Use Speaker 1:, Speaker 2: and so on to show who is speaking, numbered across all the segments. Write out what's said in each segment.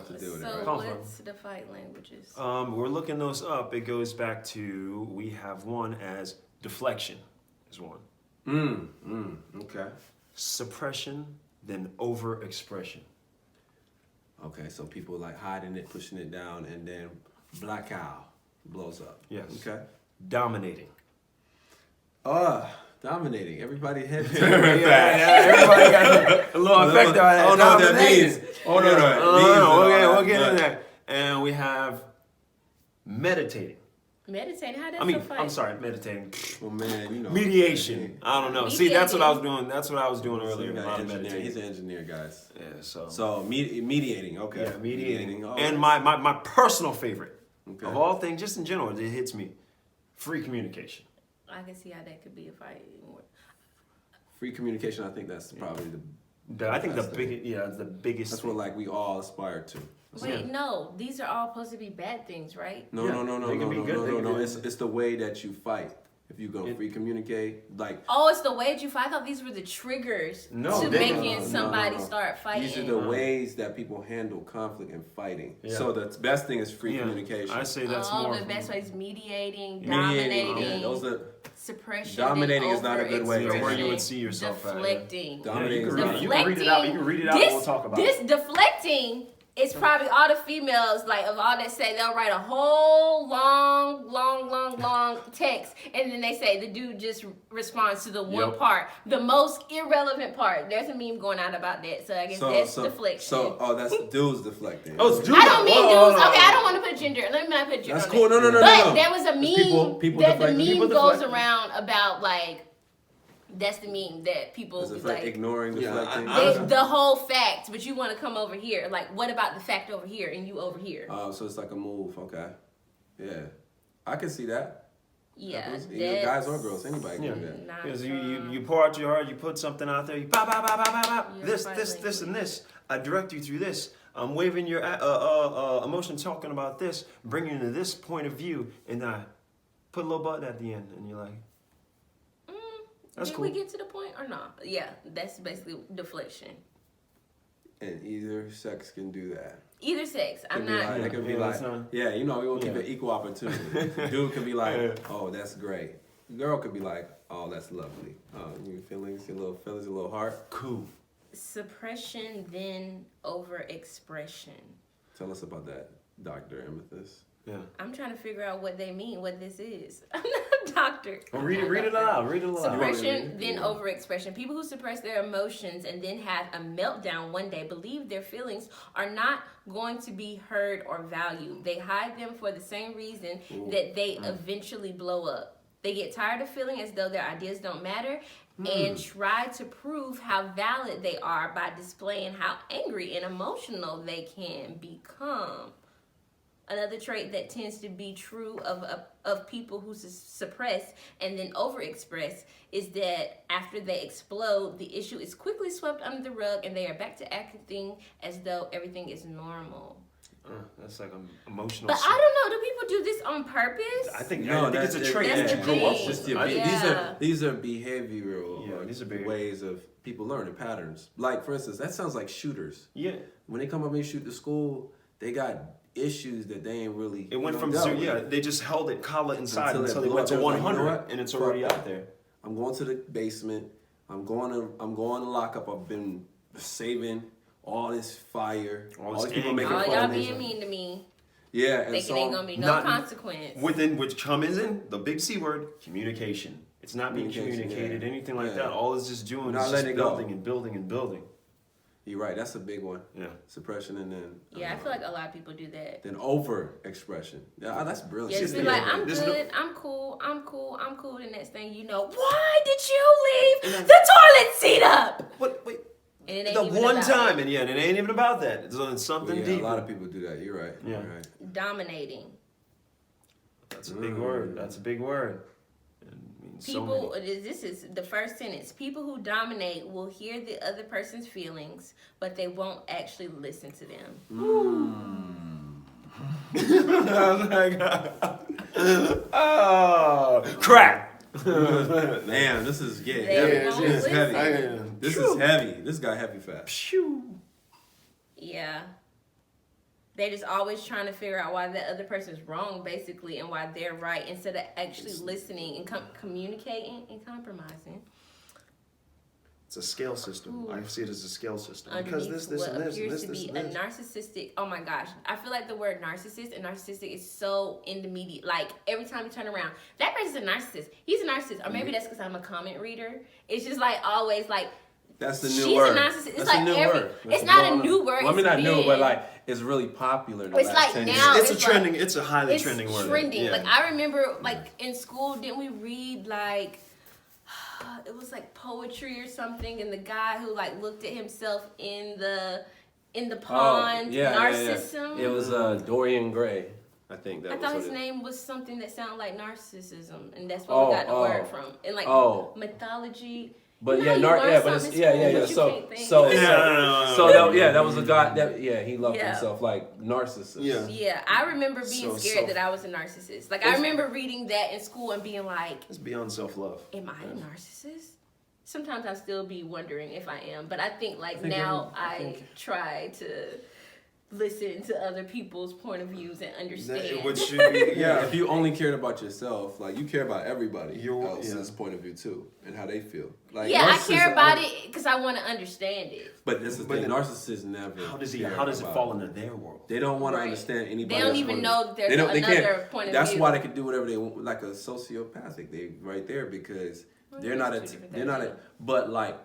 Speaker 1: have to deal with it.
Speaker 2: So
Speaker 1: Right?
Speaker 2: what's the fight languages?
Speaker 3: We're looking those up. It goes back to, we have one as deflection is one.
Speaker 1: Okay.
Speaker 3: Suppression, then overexpression.
Speaker 1: Okay, so people like hiding it, pushing it down, and then blackout blows up.
Speaker 3: Yes.
Speaker 1: Okay.
Speaker 3: Dominating.
Speaker 1: Dominating. Everybody head.
Speaker 3: Everybody got a little effect on that.
Speaker 1: I don't know what that means.
Speaker 3: Oh, no. We'll get in there. And we have meditating.
Speaker 2: Meditating? How does
Speaker 3: I mean,
Speaker 2: a fight?
Speaker 3: I'm sorry, meditating.
Speaker 1: Well, man, you know.
Speaker 3: Mediation. I don't know. See, that's what I was
Speaker 2: Mediating.
Speaker 3: doing. That's what I was doing
Speaker 1: So
Speaker 3: earlier.
Speaker 1: you
Speaker 3: A
Speaker 1: got
Speaker 3: lot of
Speaker 1: engineer.
Speaker 3: meditating.
Speaker 1: He's an engineer, guys.
Speaker 3: Yeah, so.
Speaker 1: So mediating. Okay.
Speaker 3: Yeah, mediating.
Speaker 1: Oh,
Speaker 3: And my personal favorite
Speaker 1: Okay.
Speaker 3: of all things, just in general, it hits me. Free communication.
Speaker 2: I can see how that could be a fight.
Speaker 1: Free communication. I think that's probably
Speaker 3: I think the
Speaker 1: best thing.
Speaker 3: biggest, it's the biggest.
Speaker 1: That's what like we all aspire to.
Speaker 2: Wait, no. These are all supposed to be bad things, right?
Speaker 1: No.
Speaker 3: They can be good, they can be-
Speaker 1: It's the way that you fight. If you go free communicate, like
Speaker 2: Oh, it's the way that you fight. I thought these were the triggers to making somebody start fighting.
Speaker 1: these are the ways that people handle conflict and fighting.
Speaker 3: Yeah.
Speaker 1: So the best thing is free
Speaker 3: Yeah,
Speaker 1: communication.
Speaker 3: I say that's more.
Speaker 2: The best way is mediating,
Speaker 1: Mediating,
Speaker 2: dominating,
Speaker 1: those are
Speaker 2: suppression.
Speaker 1: Dominating
Speaker 2: and
Speaker 1: is not a good way.
Speaker 2: overexpression,
Speaker 3: Where you would see yourself at, yeah.
Speaker 2: deflecting.
Speaker 1: dominating.
Speaker 3: you
Speaker 1: is
Speaker 3: can
Speaker 1: not-
Speaker 3: read it out. You can read it out. And we'll talk about
Speaker 2: this
Speaker 3: it.
Speaker 2: deflecting is probably all the females, like, of all that say, they'll write a whole long text, and then they say the dude just responds to the one
Speaker 3: Yep.
Speaker 2: part, the most irrelevant part. There's a meme going out about that, so I guess that's deflection.
Speaker 1: So that's dudes deflecting.
Speaker 3: Oh, it's dudes.
Speaker 2: I don't mean
Speaker 3: Whoa,
Speaker 2: dudes.
Speaker 3: whoa,
Speaker 2: Okay,
Speaker 3: whoa.
Speaker 2: I don't want to put gender. Let me not put gender.
Speaker 1: That's
Speaker 2: on
Speaker 1: cool.
Speaker 2: it.
Speaker 1: No.
Speaker 2: But there was a
Speaker 1: It's
Speaker 2: meme
Speaker 1: people
Speaker 2: that the
Speaker 1: deflecting.
Speaker 2: meme
Speaker 1: People
Speaker 2: goes
Speaker 1: deflecting.
Speaker 2: around about, like, that's the meme that people
Speaker 1: Is it
Speaker 2: like
Speaker 1: ignoring, deflecting?
Speaker 2: the whole fact, but you want to come over here. Like, what about the fact over here and you over here?
Speaker 1: So it's like a move. Okay. Yeah, I can see that.
Speaker 2: Yeah,
Speaker 1: Happens. Either guys or girls, anybody can
Speaker 3: Yeah.
Speaker 1: do that.
Speaker 2: not
Speaker 3: Because
Speaker 2: from-
Speaker 3: you pour out your heart, you put something out there, you pop, pop, pop, pop, pop, pop.
Speaker 2: Your
Speaker 3: This,
Speaker 2: fight
Speaker 3: this, this, and
Speaker 2: language.
Speaker 3: this. I direct you through this. I'm waving your emotion, talking about this, bringing you to this point of view, and I put a little button at the end, and you're like, that's
Speaker 2: Did
Speaker 3: cool.
Speaker 2: we get to the point or not? Yeah, that's basically deflection.
Speaker 1: And either sex can do that.
Speaker 2: Either sex. I'm
Speaker 1: Could be
Speaker 2: not.
Speaker 1: like, it could be
Speaker 3: Yeah,
Speaker 1: like,
Speaker 3: that's not-
Speaker 1: yeah, you know, we gonna keep
Speaker 3: Yeah.
Speaker 1: it equal opportunity. Dude could be like,
Speaker 3: Yeah.
Speaker 1: oh, that's great. Girl could be like, oh, that's lovely. Your feelings, your little heart.
Speaker 3: cool.
Speaker 2: Suppression, then overexpression.
Speaker 1: Tell us about that, Dr. Amethyst.
Speaker 3: Yeah.
Speaker 2: I'm trying to figure out what they mean, what this is. I'm not a doctor.
Speaker 3: Well, read it aloud. Read it aloud.
Speaker 2: Suppression, then
Speaker 1: Yeah.
Speaker 2: overexpression. People who suppress their emotions and then have a meltdown one day believe their feelings are not going to be heard or valued. They hide them for the same reason that they eventually blow up. They get tired of feeling as though their ideas don't matter and try to prove how valid they are by displaying how angry and emotional they can become. Another trait that tends to be true of people who suppress and then overexpress is that after they explode, the issue is quickly swept under the rug and they are back to acting as though everything is normal.
Speaker 3: That's like an emotional.
Speaker 2: But I don't know. Do people do this on purpose?
Speaker 3: I think
Speaker 1: that's
Speaker 3: it's a trait
Speaker 2: that's
Speaker 3: that you
Speaker 2: the
Speaker 3: grow up
Speaker 2: thing.
Speaker 3: with.
Speaker 1: Just your,
Speaker 3: I think-
Speaker 2: Yeah.
Speaker 1: these are behavioral
Speaker 3: Yeah, these are behavioral.
Speaker 1: ways of people learning patterns. Like, for instance, that sounds like shooters.
Speaker 3: Yeah.
Speaker 1: When they come up and shoot the school, they got issues that they ain't really.
Speaker 3: It went
Speaker 1: you know,
Speaker 3: from
Speaker 1: dealt
Speaker 3: zero.
Speaker 1: with.
Speaker 3: Yeah, they just held it, collar inside until it
Speaker 1: blew
Speaker 3: went
Speaker 1: up.
Speaker 3: to
Speaker 1: They was like,
Speaker 3: 100,
Speaker 1: you know what?
Speaker 3: and it's
Speaker 1: Fuck
Speaker 3: already
Speaker 1: that.
Speaker 3: out there.
Speaker 1: I'm going to the basement. I'm going to lock up. I've been saving all this fire.
Speaker 3: All this
Speaker 1: these people
Speaker 3: anger.
Speaker 1: making
Speaker 2: Oh,
Speaker 1: fun
Speaker 2: y'all
Speaker 1: of me.
Speaker 2: being mean to me.
Speaker 1: Yeah, and
Speaker 2: Thinking
Speaker 1: so
Speaker 2: ain't gonna be no
Speaker 3: not-
Speaker 2: consequence.
Speaker 3: Within which comes in the big C word, communication. It's not being
Speaker 1: Communication,
Speaker 3: communicated,
Speaker 1: yeah.
Speaker 3: anything like
Speaker 1: Yeah.
Speaker 3: that. All it's just doing
Speaker 1: Not
Speaker 3: is just
Speaker 1: letting it go.
Speaker 3: building and building and building.
Speaker 1: You're right. That's a big one.
Speaker 3: Yeah.
Speaker 1: Suppression and then.
Speaker 2: Yeah, I feel like a lot of people do that.
Speaker 1: Then over expression. Yeah, that's brilliant.
Speaker 2: Yeah, just be
Speaker 3: yeah,
Speaker 2: like, I'm
Speaker 3: there's
Speaker 2: good, I'm cool. The next thing you know, why did you leave the toilet seat up?
Speaker 3: What? Wait.
Speaker 2: And it ain't
Speaker 3: The
Speaker 2: even
Speaker 3: one
Speaker 2: about
Speaker 3: time,
Speaker 2: it.
Speaker 3: and it ain't even about that. It's on something
Speaker 1: Yeah,
Speaker 3: deeper.
Speaker 1: a lot of people do that. You're right.
Speaker 3: Yeah.
Speaker 1: You're right.
Speaker 2: Dominating.
Speaker 3: That's a big word. That's a big word. It means so
Speaker 2: People,
Speaker 3: many.
Speaker 2: this is the first sentence. People who dominate will hear the other person's feelings, but they won't actually listen to them.
Speaker 3: Oh, crap.
Speaker 1: Damn, this is getting
Speaker 2: They
Speaker 1: heavy.
Speaker 2: won't
Speaker 1: This is
Speaker 2: listen.
Speaker 1: heavy. This is heavy. This got heavy fast.
Speaker 3: Phew.
Speaker 2: Yeah. They just always trying to figure out why the other person's wrong, basically, and why they're right, instead of actually listening and communicating and compromising.
Speaker 3: It's a scale system. I see it as a scale system.
Speaker 2: Underneath
Speaker 3: Because this,
Speaker 2: what
Speaker 3: and this, and
Speaker 2: appears
Speaker 3: this,
Speaker 2: to be
Speaker 3: and
Speaker 2: a
Speaker 3: this.
Speaker 2: narcissistic. Oh my gosh, I feel like the word narcissist and narcissistic is so intermediate. Like every time you turn around, that person's a narcissist. He's a narcissist, or maybe that's because I'm a comment reader. It's just like always like.
Speaker 1: That's the new
Speaker 2: She's
Speaker 1: word.
Speaker 2: a narcissist. It's
Speaker 1: That's
Speaker 2: like
Speaker 1: a new
Speaker 2: every.
Speaker 1: word.
Speaker 2: It's not a new word.
Speaker 1: Well, I mean, not
Speaker 2: it's
Speaker 1: new,
Speaker 2: been-
Speaker 1: but like it's really popular. In the
Speaker 2: It's
Speaker 1: last
Speaker 2: like
Speaker 1: 10
Speaker 2: now-
Speaker 1: years.
Speaker 3: It's a
Speaker 2: it's
Speaker 3: trending. It's a highly
Speaker 2: It's
Speaker 3: trending word.
Speaker 2: trending.
Speaker 3: Yeah.
Speaker 2: Like I remember, like in school, didn't we read like it was like poetry or something, and the guy who like looked at himself in the pond, Narcissism.
Speaker 1: It was Dorian Gray. I think that
Speaker 2: I
Speaker 1: was
Speaker 2: thought
Speaker 1: what
Speaker 2: his
Speaker 1: it-
Speaker 2: name was something that sounded like narcissism, and that's where we got the word from. And like mythology.
Speaker 1: But
Speaker 2: You
Speaker 1: yeah,
Speaker 2: know how you learn
Speaker 1: but
Speaker 2: something
Speaker 1: it's
Speaker 2: in
Speaker 1: yeah.
Speaker 2: school, but you
Speaker 1: So
Speaker 2: can't think.
Speaker 1: that was a guy that he loved
Speaker 2: Yeah.
Speaker 1: himself like narcissist.
Speaker 3: Yeah.
Speaker 2: Yeah, I remember being
Speaker 3: So
Speaker 2: scared that I was a narcissist. Like I remember reading that in school and being like,
Speaker 3: It's beyond self-love.
Speaker 2: am I a narcissist? Sometimes I still be wondering if I am, but I think
Speaker 1: I think
Speaker 2: now
Speaker 1: I
Speaker 2: I
Speaker 1: think-
Speaker 2: try to listen to other people's point of views and understand.
Speaker 3: Which should be
Speaker 1: Yeah, if you only cared about yourself, like you care about everybody
Speaker 3: You're-
Speaker 1: else's point of view too, and how they feel. Like
Speaker 2: yeah, I
Speaker 1: narcissists
Speaker 2: care about
Speaker 1: are-
Speaker 2: it because I want to understand it.
Speaker 1: But this is the
Speaker 3: But
Speaker 1: thing:
Speaker 3: then-
Speaker 1: narcissists never.
Speaker 3: How does it
Speaker 1: about
Speaker 3: fall into their world?
Speaker 1: They don't want to
Speaker 2: Right.
Speaker 1: understand anybody.
Speaker 2: They don't
Speaker 1: else's
Speaker 2: even
Speaker 1: point of
Speaker 2: know
Speaker 1: view.
Speaker 2: that there's
Speaker 1: They don't- they
Speaker 2: another
Speaker 1: can't.
Speaker 2: point of
Speaker 1: That's
Speaker 2: view.
Speaker 1: why they can do whatever they want, like a sociopathic. They right there because they're not
Speaker 2: that's two different
Speaker 1: they're not
Speaker 2: things,
Speaker 1: but like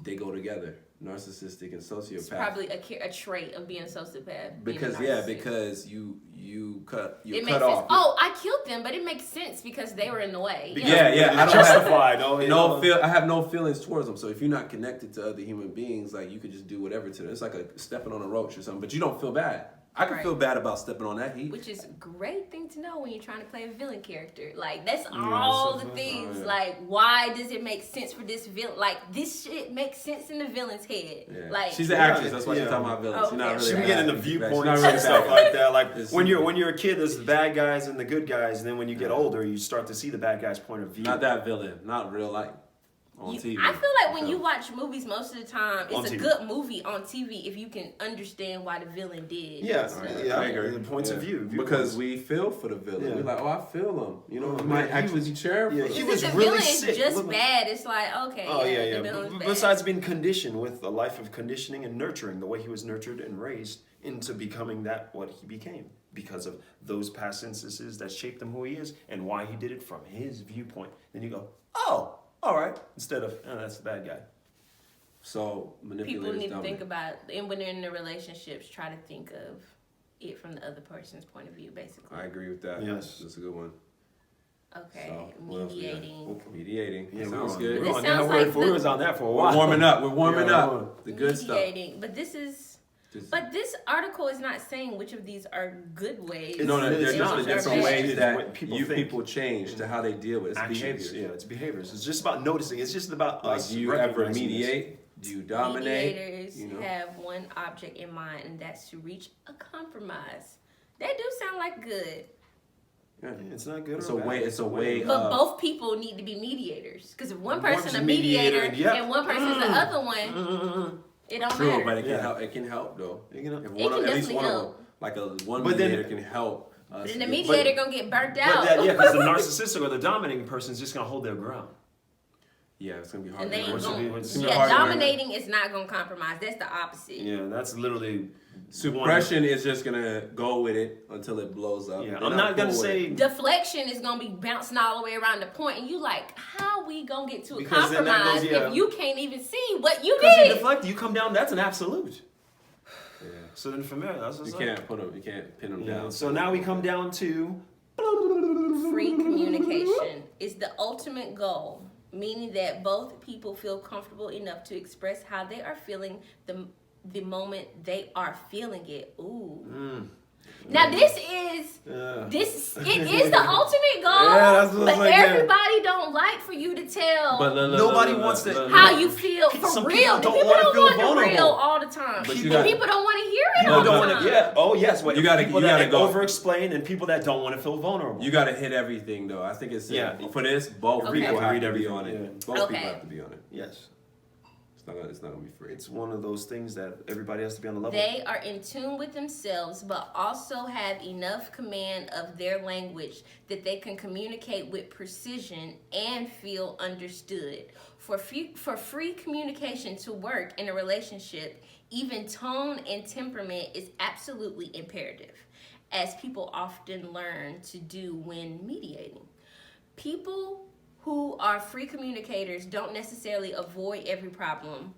Speaker 1: they go together. Narcissistic and
Speaker 2: It's
Speaker 1: sociopath.
Speaker 2: probably a trait of being a sociopath. being a
Speaker 1: Because
Speaker 2: narcissist.
Speaker 1: because you cut
Speaker 2: It
Speaker 1: cut
Speaker 2: makes
Speaker 1: off.
Speaker 2: sense. Oh, I killed them, but it makes sense because they were in the way.
Speaker 1: Yeah, yeah. I don't
Speaker 3: justified.
Speaker 1: I have no feelings towards them. So if you're not connected to other human beings, like you could just do whatever to them. It's like stepping on a roach or something, but you don't feel bad. I can
Speaker 2: Right.
Speaker 1: feel bad about stepping on that heat.
Speaker 2: Which is a great thing to know when you're trying to play a villain character. Like, that's
Speaker 3: Yeah,
Speaker 2: all
Speaker 3: so-
Speaker 2: the things.
Speaker 1: yeah.
Speaker 2: Like, why does it make sense for this villain? Like, this shit makes sense in the villain's head.
Speaker 1: Yeah.
Speaker 2: Like,
Speaker 1: She's an
Speaker 3: Yeah,
Speaker 1: actress. That's why she's
Speaker 3: yeah.
Speaker 1: talking about villains.
Speaker 2: Oh,
Speaker 1: She's not
Speaker 2: okay.
Speaker 1: really.
Speaker 3: She
Speaker 1: an
Speaker 3: be getting the
Speaker 1: actress. She's
Speaker 3: viewpoints
Speaker 1: not
Speaker 3: and
Speaker 1: really
Speaker 3: stuff
Speaker 1: bad.
Speaker 3: like that. Like
Speaker 1: It's-
Speaker 3: when you're a kid, there's the bad guys and the good guys, and then when you get older, you start to see the bad guys' point of view.
Speaker 1: Not that villain. Not real life. On TV.
Speaker 2: I feel like when you watch movies most of the time,
Speaker 3: On
Speaker 2: it's a
Speaker 3: TV.
Speaker 2: good movie on TV if you can understand why the villain did.
Speaker 3: Yeah,
Speaker 2: and stuff.
Speaker 3: yeah.
Speaker 1: I agree.
Speaker 3: The points of view.
Speaker 1: Because we feel for the villain.
Speaker 3: Yeah.
Speaker 1: We're like, oh, I feel him. You know, we
Speaker 3: Oh,
Speaker 1: might
Speaker 3: man, he
Speaker 1: actually
Speaker 3: was-
Speaker 1: be cheering
Speaker 3: yeah,
Speaker 1: for
Speaker 3: he
Speaker 1: him.
Speaker 2: If
Speaker 3: was
Speaker 2: the
Speaker 3: really
Speaker 2: villain
Speaker 3: sick.
Speaker 2: is just
Speaker 3: Look-
Speaker 2: bad, it's like, okay,
Speaker 3: Oh yeah,
Speaker 2: the
Speaker 3: yeah.
Speaker 2: villain's bad.
Speaker 3: Besides being conditioned with a life of conditioning and nurturing, the way he was nurtured and raised into becoming what he became because of those past instances that shaped him who he is and why he did it from his viewpoint. Then you go, oh, all right, instead of that's the bad guy.
Speaker 1: So manipulative.
Speaker 2: People need to think about, and when they're in their relationships, try to think of it from the other person's point of view, basically.
Speaker 1: I agree with that.
Speaker 3: Yes.
Speaker 1: That's a good one.
Speaker 2: Okay,
Speaker 1: So, what else we got?
Speaker 2: mediating.
Speaker 1: Mediating.
Speaker 3: Yeah,
Speaker 1: Sounds
Speaker 3: we
Speaker 1: good.
Speaker 3: were
Speaker 2: This
Speaker 3: on that
Speaker 2: sounds
Speaker 3: word
Speaker 2: like
Speaker 3: for we
Speaker 2: the-
Speaker 3: was on that for a
Speaker 1: We're
Speaker 3: while.
Speaker 1: warming up. We're warming
Speaker 3: Yeah,
Speaker 1: up. The good stuff.
Speaker 2: Mediating, but this article is not saying which of these are good ways.
Speaker 3: It's
Speaker 1: No,
Speaker 3: not.
Speaker 1: there's
Speaker 3: It's not.
Speaker 1: different
Speaker 3: It's
Speaker 1: ways
Speaker 3: what
Speaker 1: that
Speaker 3: people
Speaker 1: you
Speaker 3: think.
Speaker 1: people change to how they deal with it. It's
Speaker 3: Actions.
Speaker 1: behaviors.
Speaker 3: Yeah, it's behaviors. It's just about noticing. It's just about
Speaker 1: Like,
Speaker 3: us.
Speaker 1: do you ever
Speaker 3: recognizing this.
Speaker 1: mediate? Do you dominate?
Speaker 2: Mediators
Speaker 1: You know?
Speaker 2: have one object in mind, and that's to reach a compromise. That do sound like good,
Speaker 1: Yeah.
Speaker 3: It's not good.
Speaker 1: It's
Speaker 3: or
Speaker 1: a
Speaker 3: bad.
Speaker 1: way. It's a way.
Speaker 2: but both people need to be mediators. Because if one person's
Speaker 3: One's
Speaker 2: a
Speaker 3: a mediator,
Speaker 2: mediator
Speaker 3: yeah.
Speaker 2: and one person's the other one, it don't
Speaker 1: True,
Speaker 2: matter.
Speaker 1: but it can
Speaker 3: Yeah.
Speaker 1: help. It can help though.
Speaker 3: You know?
Speaker 1: If
Speaker 2: It
Speaker 1: one,
Speaker 2: can
Speaker 1: at least
Speaker 2: definitely
Speaker 1: one of
Speaker 2: help.
Speaker 1: them, like one
Speaker 3: But then-
Speaker 1: mediator can help.
Speaker 2: But
Speaker 1: Us
Speaker 2: then the
Speaker 1: get-
Speaker 2: mediator gonna get burnt
Speaker 3: But
Speaker 2: out.
Speaker 3: that, yeah, because the narcissistic or the dominating person is just gonna hold their ground.
Speaker 1: Yeah, it's gonna be hard.
Speaker 2: And they
Speaker 1: to
Speaker 2: ain't
Speaker 3: What's
Speaker 1: work.
Speaker 3: it be?
Speaker 2: gonna,
Speaker 3: What's
Speaker 1: it be
Speaker 2: yeah,
Speaker 1: hard to work.
Speaker 2: dominating is not gonna compromise. That's the opposite.
Speaker 3: Yeah, that's literally
Speaker 1: Suppression is just gonna go with it until it blows up.
Speaker 3: Yeah,
Speaker 1: They're
Speaker 3: I'm not gonna
Speaker 1: cool with
Speaker 3: say
Speaker 1: it.
Speaker 2: Deflection is gonna be bouncing all the way around the point, and you like, how we gonna get to a
Speaker 3: Because then that
Speaker 2: compromise
Speaker 3: goes- yeah.
Speaker 2: if you can't even see what you
Speaker 3: because you
Speaker 2: did?
Speaker 3: deflect, you come down. That's an absolute.
Speaker 1: Yeah.
Speaker 3: So then from there, that's what's
Speaker 1: You
Speaker 3: up.
Speaker 1: can't put them. You can't pin them
Speaker 3: Yeah.
Speaker 1: down.
Speaker 3: So now we come down to
Speaker 2: Free communication is the ultimate goal, meaning that both people feel comfortable enough to express how they are feeling the moment they are feeling it. Ooh. Now this is it is the ultimate goal,
Speaker 3: Yeah, that's what
Speaker 2: but
Speaker 3: it's like, yeah.
Speaker 2: everybody don't like for you to tell
Speaker 1: But
Speaker 3: Nobody wants to-
Speaker 2: how you feel for
Speaker 3: Some
Speaker 2: real.
Speaker 3: people don't
Speaker 2: People
Speaker 3: wanna
Speaker 2: don't
Speaker 3: feel
Speaker 2: want the
Speaker 3: vulnerable.
Speaker 2: real all the time.
Speaker 1: But you
Speaker 2: And
Speaker 1: gotta-
Speaker 2: people don't want to hear it
Speaker 3: people
Speaker 2: all
Speaker 3: don't
Speaker 2: the
Speaker 3: want
Speaker 2: time.
Speaker 3: to. Yeah. Oh yes. What
Speaker 1: You gotta-
Speaker 3: people
Speaker 1: you
Speaker 3: that
Speaker 1: gotta go.
Speaker 3: over-explain and people that don't want to feel vulnerable.
Speaker 1: You got to hit everything though. I think it's
Speaker 3: Yeah.
Speaker 1: for this. Both
Speaker 2: Okay.
Speaker 1: people have
Speaker 3: Read
Speaker 1: to be
Speaker 3: everything,
Speaker 1: on it.
Speaker 3: yeah.
Speaker 1: Both
Speaker 2: Okay.
Speaker 1: people have to be on it.
Speaker 3: Yes.
Speaker 1: It's not gonna be free.
Speaker 3: It's one of those things that everybody has to be on the level.
Speaker 2: They are in tune with themselves, but also have enough command of their language that they can communicate with precision and feel understood. For free communication to work in a relationship, even tone and temperament is absolutely imperative, as people often learn to do when mediating. People who are free communicators don't necessarily avoid every problem,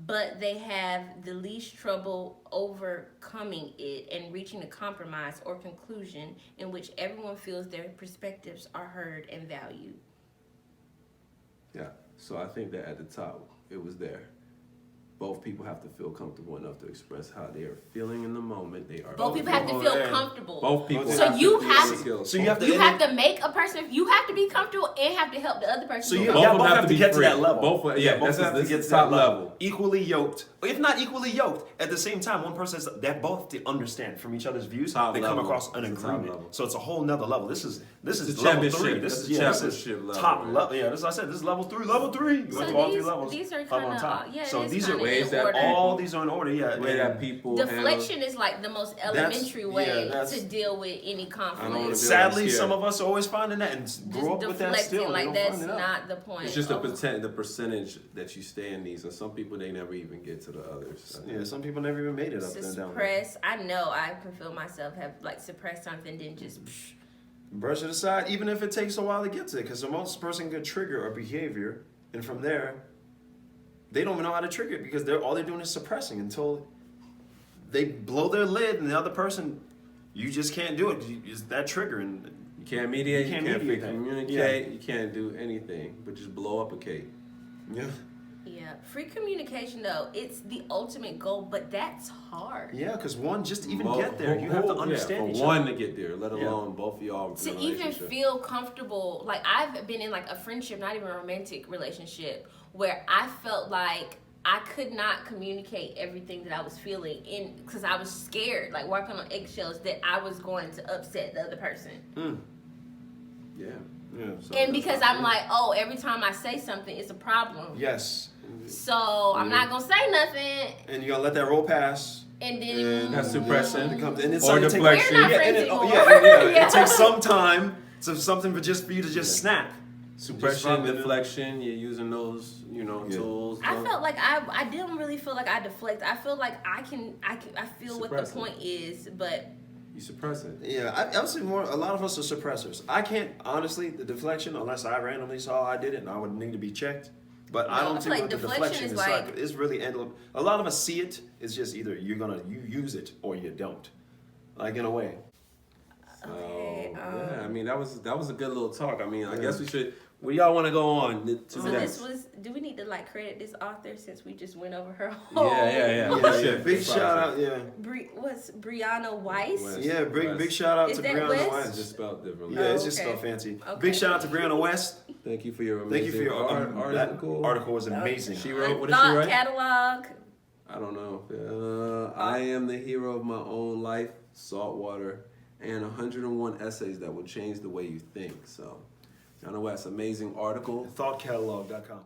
Speaker 2: but they have the least trouble overcoming it and reaching a compromise or conclusion in which everyone feels their perspectives are heard and valued.
Speaker 1: Yeah. So I think that at the top, it was there. Both people have to feel comfortable enough to express how they are feeling in the moment.
Speaker 2: Both people have to feel comfortable.
Speaker 1: Both people.
Speaker 2: So you have to make a person. You have to be comfortable and have to help the other person.
Speaker 3: So you both have to get to that level.
Speaker 1: Both have to get to
Speaker 3: that
Speaker 1: that level.
Speaker 3: Equally yoked, if not equally yoked. At the same time, one person has that both have to understand from each other's views. They come across an agreement. So it's a whole nother level. This is level 3. This is top level. Yeah, I said. This is level 3. Level 3. You went to all 3 levels.
Speaker 2: These are kind
Speaker 3: of so these are
Speaker 1: ways that
Speaker 3: all these are in order. Yeah,
Speaker 1: way that people
Speaker 2: deflection is like the most elementary way to deal with any conflict.
Speaker 3: Sadly, some of us are always finding that and grow up with that still.
Speaker 2: Like that's not the point.
Speaker 1: It's just the percentage that you stay in these, and some people they never even get to the others.
Speaker 3: Yeah, some people never even made it up there.
Speaker 2: Suppress. I know I can feel myself have like suppressed something, then just
Speaker 3: brush it aside, even if it takes a while to get to it, because the most person could trigger a behavior, and from there, they don't even know how to trigger it because all they're doing is suppressing until they blow their lid, and the other person, you just can't do it. It's that trigger, and
Speaker 1: you can't mediate, you can't communicate, you can't do anything but just blow up a cake.
Speaker 3: Yeah.
Speaker 2: Yeah, free communication though, it's the ultimate goal, but that's hard.
Speaker 3: Yeah, because just even get there, you have to understand each other.
Speaker 1: One to get there, let alone both of y'all.
Speaker 2: To even feel comfortable, like I've been in like a friendship, not even a romantic relationship, where I felt like I could not communicate everything that I was feeling because I was scared, like walking on eggshells, that I was going to upset the other person.
Speaker 1: Yeah.
Speaker 2: So and because I'm like, every time I say something, it's a problem.
Speaker 3: Yes.
Speaker 2: So I'm not gonna say nothing.
Speaker 3: And you're gonna let that roll pass.
Speaker 2: And then
Speaker 1: that's suppression
Speaker 3: comes in.
Speaker 1: Or deflection.
Speaker 3: It takes some time for something for you to just snap.
Speaker 1: Suppression, deflection, you're using those, tools.
Speaker 2: I felt like I didn't really feel like I deflect. I feel like I feel what the point is, but
Speaker 1: you suppress it.
Speaker 3: Yeah, I would say a lot of us are suppressors. I can't, honestly, the deflection, unless I randomly saw I did it and I would need to be checked. But I don't think what the deflection is like. It's really endless. A lot of us see it. It's just either you use it or you don't. Like in a way.
Speaker 2: Okay.
Speaker 1: Yeah, I mean that was a good little talk. I mean, I guess we should. Where y'all want to go on?
Speaker 2: Do we need to like credit this author since we just went over her whole?
Speaker 1: Yeah.
Speaker 3: Big shout out,
Speaker 2: what's Brianna Weiss?
Speaker 1: West.
Speaker 3: Yeah, big shout out to Brianna Weiss.
Speaker 1: It's just spelled differently.
Speaker 3: Yeah, it's just spelled fancy. Okay. Big shout out to Brianna West.
Speaker 1: Thank you for your amazing article.
Speaker 3: That article was amazing.
Speaker 1: She wrote. What did she write?
Speaker 2: Catalog.
Speaker 1: I don't know. I am the hero of my own life. Saltwater. And 101 essays that will change the way you think. So, Brianna West, amazing article.
Speaker 3: Thoughtcatalog.com.